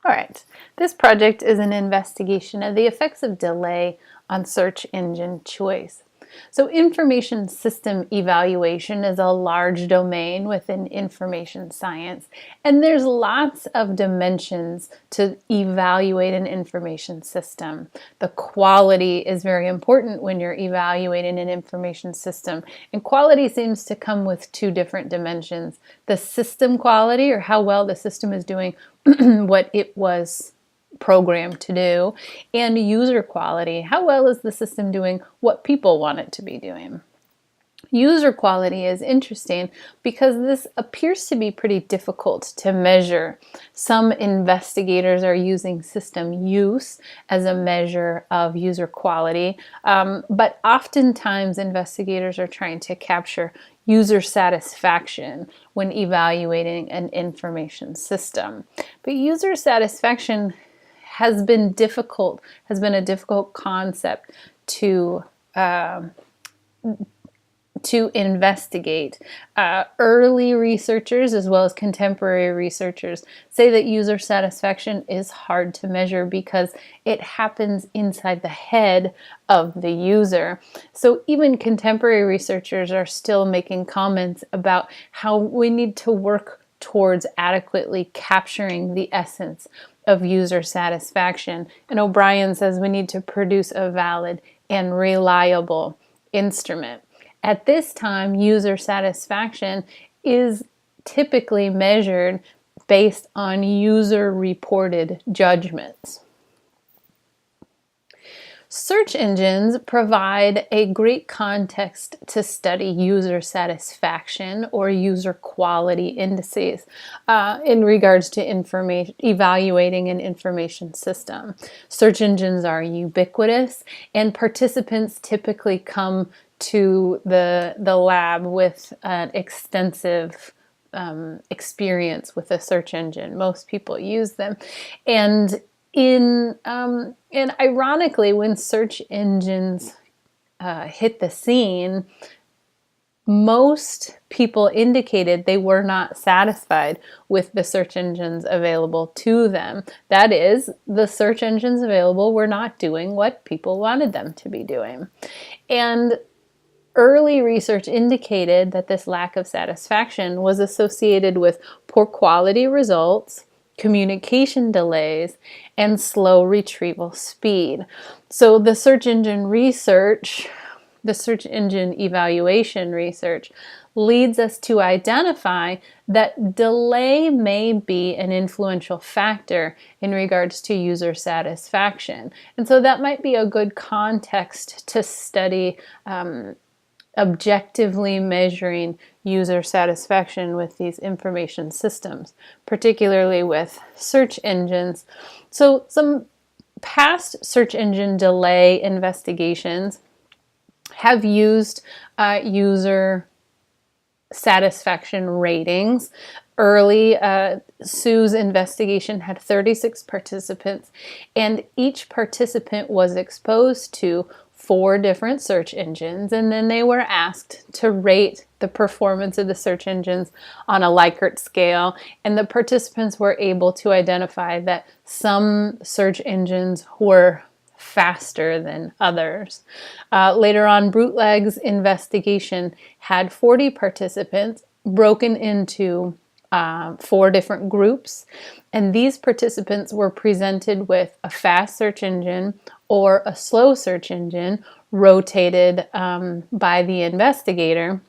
All right, this project is an investigation of the effects of delay on search engine choice. So information system evaluation is a large domain within information science, and there's lots of dimensions to evaluate an information system. The quality is very important when you're evaluating an information system, and quality seems to come with two different dimensions. The system quality, or how well the system is doing what it was programmed to do, and user quality. How well is the system doing what people want it to be doing? User quality is interesting because this appears to be pretty difficult to measure. Some investigators are using system use as a measure of user quality, but oftentimes investigators are trying to capture user satisfaction when evaluating an information system. But user satisfaction has been a difficult concept to investigate. Early researchers, as well as contemporary researchers, say that user satisfaction is hard to measure because it happens inside the head of the user. So even contemporary researchers are still making comments about how we need to work towards adequately capturing the essence of user satisfaction. And O'Brien says we need to produce a valid and reliable instrument. At this time, user satisfaction is typically measured based on user-reported judgments. Search engines provide a great context to study user satisfaction or user quality indices in regards to evaluating an information system. Search engines are ubiquitous, and participants typically come to the lab with an extensive experience with a search engine. Most people use them, and ironically, when search engines hit the scene, most people indicated they were not satisfied with the search engines available to them. That is, the search engines available were not doing what people wanted them to be doing. And early research indicated that this lack of satisfaction was associated with poor quality results, communication delays, and slow retrieval speed. So the search engine evaluation research leads us to identify that delay may be an influential factor in regards to user satisfaction. And so that might be a good context to study objectively measuring user satisfaction with these information systems, particularly with search engines. So some past search engine delay investigations have used user satisfaction ratings. Early, Sue's investigation had 36 participants, and each participant was exposed to 4 different search engines, and then they were asked to rate the performance of the search engines on a Likert scale, and the participants were able to identify that some search engines were faster than others. Later on, Brutleg's investigation had 40 participants broken into 4 different groups, and these participants were presented with a fast search engine or a slow search engine rotated by the investigator.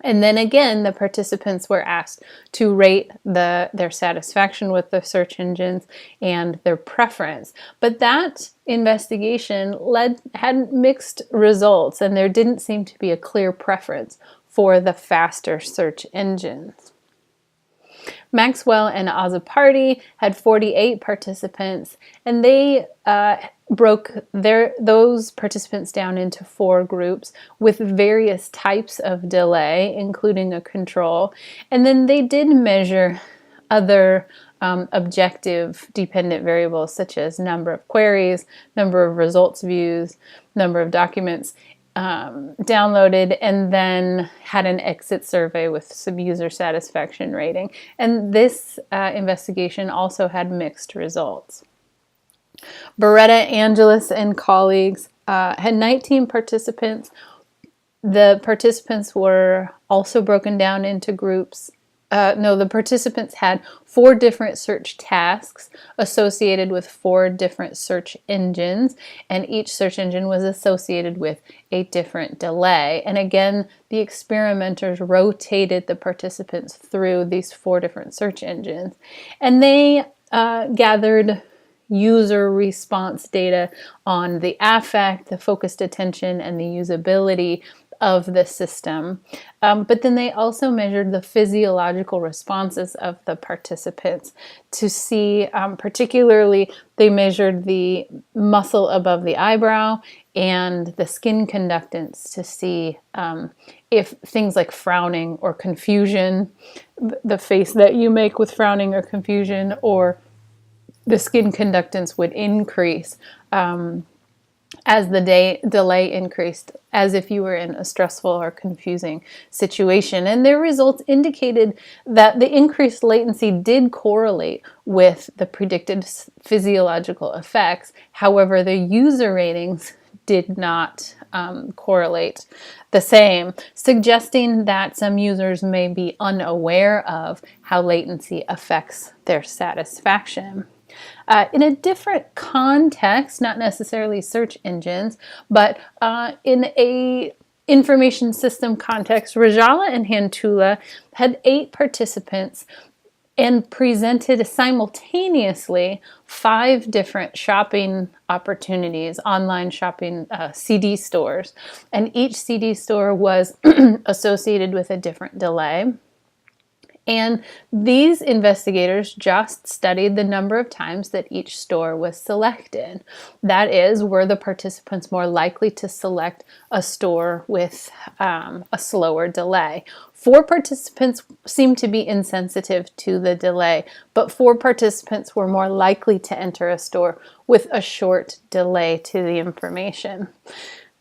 And then again, the participants were asked to rate their satisfaction with the search engines and their preference. But that investigation had mixed results, and there didn't seem to be a clear preference for the faster search engines. Maxwell and Azzopardi had 48 participants, and they broke those participants down into 4 groups with various types of delay, including a control. And then they did measure other objective dependent variables such as number of queries, number of results views, number of documents, downloaded, and then had an exit survey with some user satisfaction rating. And this investigation also had mixed results. Beretta, Angeles, and colleagues had 19 participants. The participants were also broken down into groups. The participants had 4 different search tasks associated with 4 different search engines, and each search engine was associated with a different delay. And again, the experimenters rotated the participants through these 4 different search engines, and they gathered user response data on the affect, the focused attention, and the usability of the system. But then they also measured the physiological responses of the participants to see, particularly, they measured the muscle above the eyebrow and the skin conductance to see if things like frowning or confusion, the face that you make with frowning or confusion, or the skin conductance would increase as the delay increased, as if you were in a stressful or confusing situation. And their results indicated that the increased latency did correlate with the predicted physiological effects. However, the user ratings did not correlate the same, suggesting that some users may be unaware of how latency affects their satisfaction. In a different context, not necessarily search engines, but in a information system context, Rajala and Hantula had 8 participants and presented simultaneously 5 different shopping opportunities, online shopping CD stores, and each CD store was associated with a different delay. And these investigators just studied the number of times that each store was selected. That is, were the participants more likely to select a store with a slower delay? 4 participants seemed to be insensitive to the delay, but 4 participants were more likely to enter a store with a short delay to the information.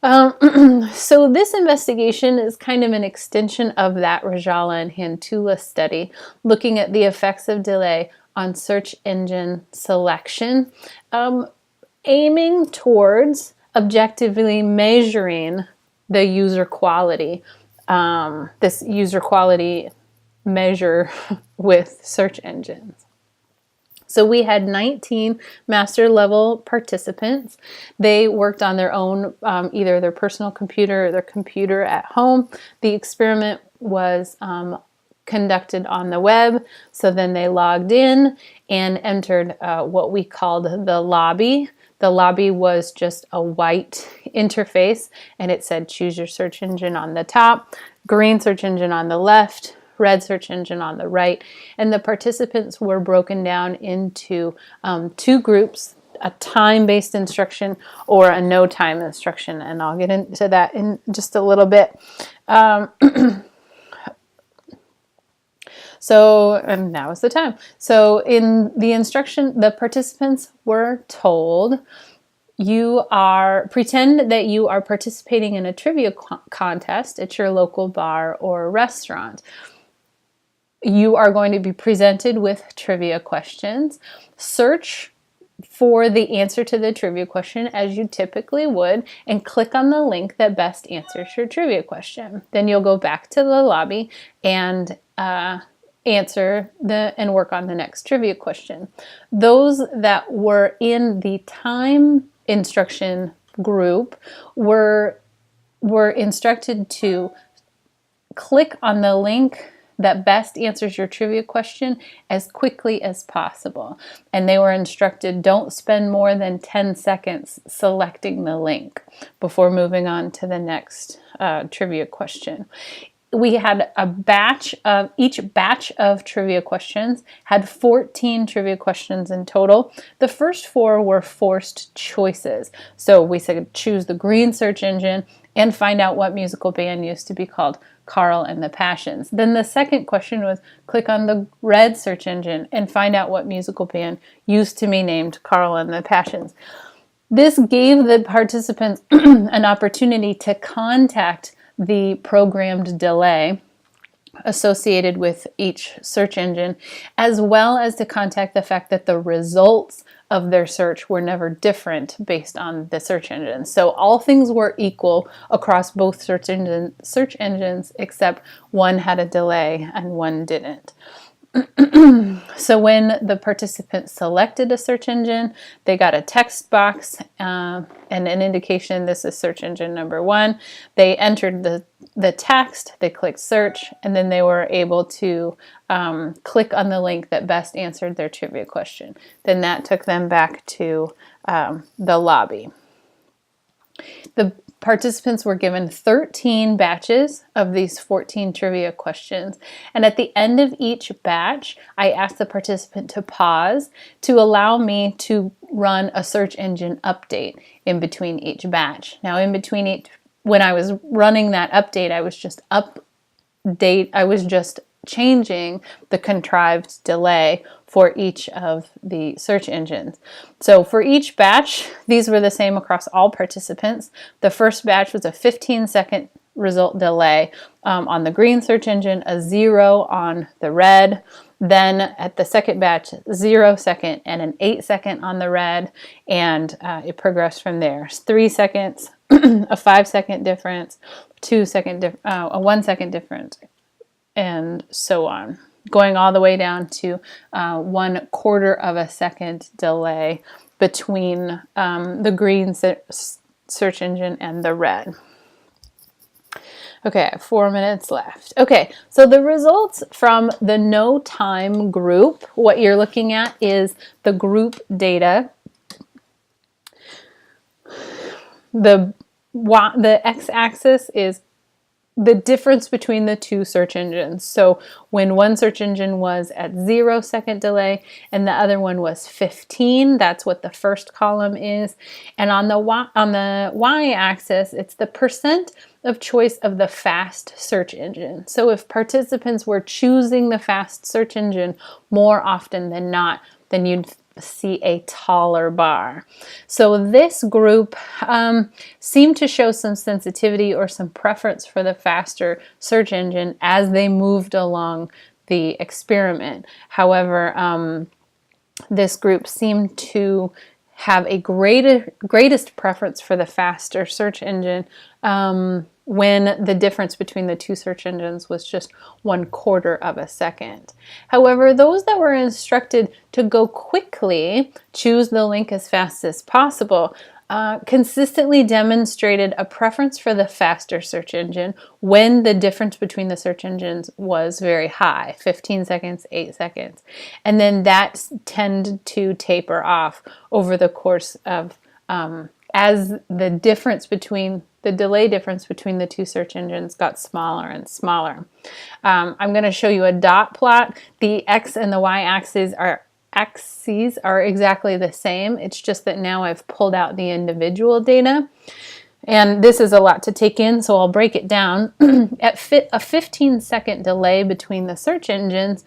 So this investigation is kind of an extension of that Rajala and Hantula study, looking at the effects of delay on search engine selection, aiming towards objectively measuring the user quality, this user quality measure with search engines. So we had 19 master level participants. They worked on their own, either their personal computer or their computer at home. The experiment was conducted on the web. So then they logged in and entered what we called the lobby. The lobby was just a white interface, and it said choose your search engine on the top, green search engine on the left, red search engine on the right, and the participants were broken down into 2 groups, a time-based instruction or a no-time instruction, and I'll get into that in just a little bit. And now is the time. So in the instruction, the participants were told, pretend that you are participating in a trivia contest at your local bar or restaurant. You are going to be presented with trivia questions. Search for the answer to the trivia question as you typically would, and click on the link that best answers your trivia question. Then you'll go back to the lobby and answer and work on the next trivia question. Those that were in the time instruction group were instructed to click on the link that best answers your trivia question as quickly as possible. And they were instructed, don't spend more than 10 seconds selecting the link before moving on to the next trivia question. We had each batch of trivia questions had 14 trivia questions in total. The first 4 were forced choices. So we said choose the green search engine and find out what musical band used to be called Carl and the Passions. Then the second question was click on the red search engine and find out what musical band used to be named Carl and the Passions. This gave the participants an opportunity to contact the programmed delay associated with each search engine, as well as to contact the fact that the results of their search were never different based on the search engine. So all things were equal across both search engines, except one had a delay and one didn't. So when the participant selected a search engine, they got a text box and an indication this is search engine number 1. They entered the text, they clicked search, and then they were able to click on the link that best answered their trivia question. Then that took them back to the lobby. The participants were given 13 batches of these 14 trivia questions. And at the end of each batch, I asked the participant to pause to allow me to run a search engine update in between each batch. Now, in between each, when I was running that update, I was just changing the contrived delay for each of the search engines. So for each batch, these were the same across all participants. The first batch was a 15-second result delay on the green search engine, a 0 on the red. Then at the second batch, 0 second and an 8-second on the red, and it progressed from there. 3 seconds, a 5-second difference, a 1-second difference, and so on, going all the way down to 1/4 of a second delay between the green search engine and the red. Okay, 4 minutes left. Okay, so the results from the no time group, what you're looking at is the group data. The x-axis is the difference between the two search engines. So when one search engine was at 0 second delay and the other one was 15, that's what the first column is. And on the y-axis, it's the percent of choice of the fast search engine. So if participants were choosing the fast search engine more often than not, then you'd see a taller bar. So this group seemed to show some sensitivity or some preference for the faster search engine as they moved along the experiment. However, this group seemed to have a greatest preference for the faster search engine when the difference between the two search engines was just 1/4 of a second. However, those that were instructed to go quickly, choose the link as fast as possible, consistently demonstrated a preference for the faster search engine when the difference between the search engines was very high, 15 seconds, 8 seconds. And then that tended to taper off over the course of, as the delay difference between the two search engines got smaller and smaller. I'm going to show you a dot plot. The X and the Y axes are exactly the same. It's just that now I've pulled out the individual data. And this is a lot to take in, so I'll break it down. At a 15-second delay between the search engines,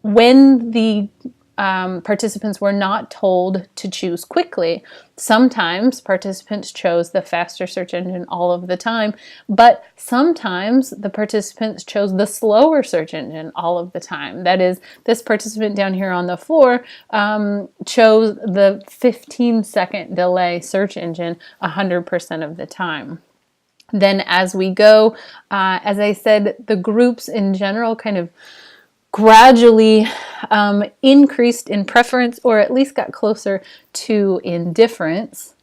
when the participants were not told to choose quickly. Sometimes participants chose the faster search engine all of the time, but sometimes the participants chose the slower search engine all of the time. That is, this participant down here on the floor chose the 15-second delay search engine 100% of the time. Then as we go, as I said, the groups in general kind of gradually increased in preference, or at least got closer to indifference.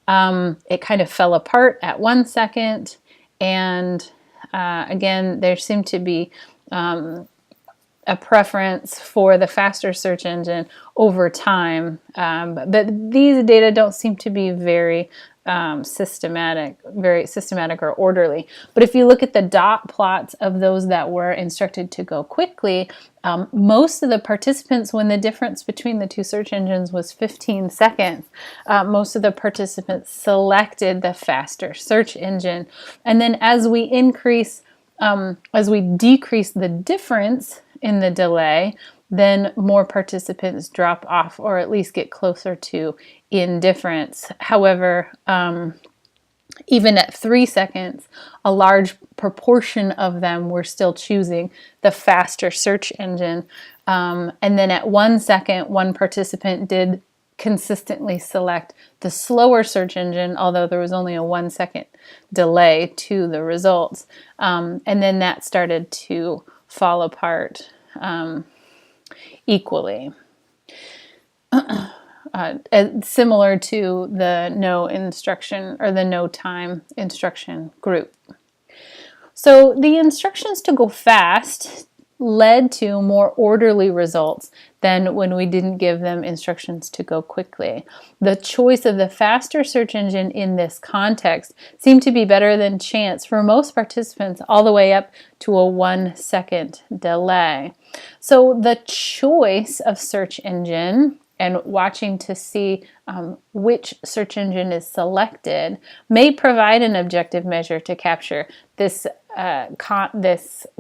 It kind of fell apart at 1 second, and again, there seemed to be a preference for the faster search engine over time, but these data don't seem to be very systematic or orderly. But if you look at the dot plots of those that were instructed to go quickly, most of the participants, when the difference between the two search engines was 15 seconds, most of the participants selected the faster search engine. And then as we decrease the difference in the delay, then more participants drop off or at least get closer to indifference. However, even at 3 seconds, a large proportion of them were still choosing the faster search engine. And then at 1 second, one participant did consistently select the slower search engine, although there was only a 1 second delay to the results. And then that started to fall apart equally. Similar to the no instruction or the no time instruction group. So the instructions to go fast led to more orderly results than when we didn't give them instructions to go quickly. The choice of the faster search engine in this context seemed to be better than chance for most participants, all the way up to a 1 second delay. So the choice of search engine and watching to see which search engine is selected may provide an objective measure to capture this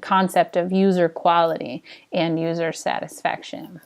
concept of user quality and user satisfaction.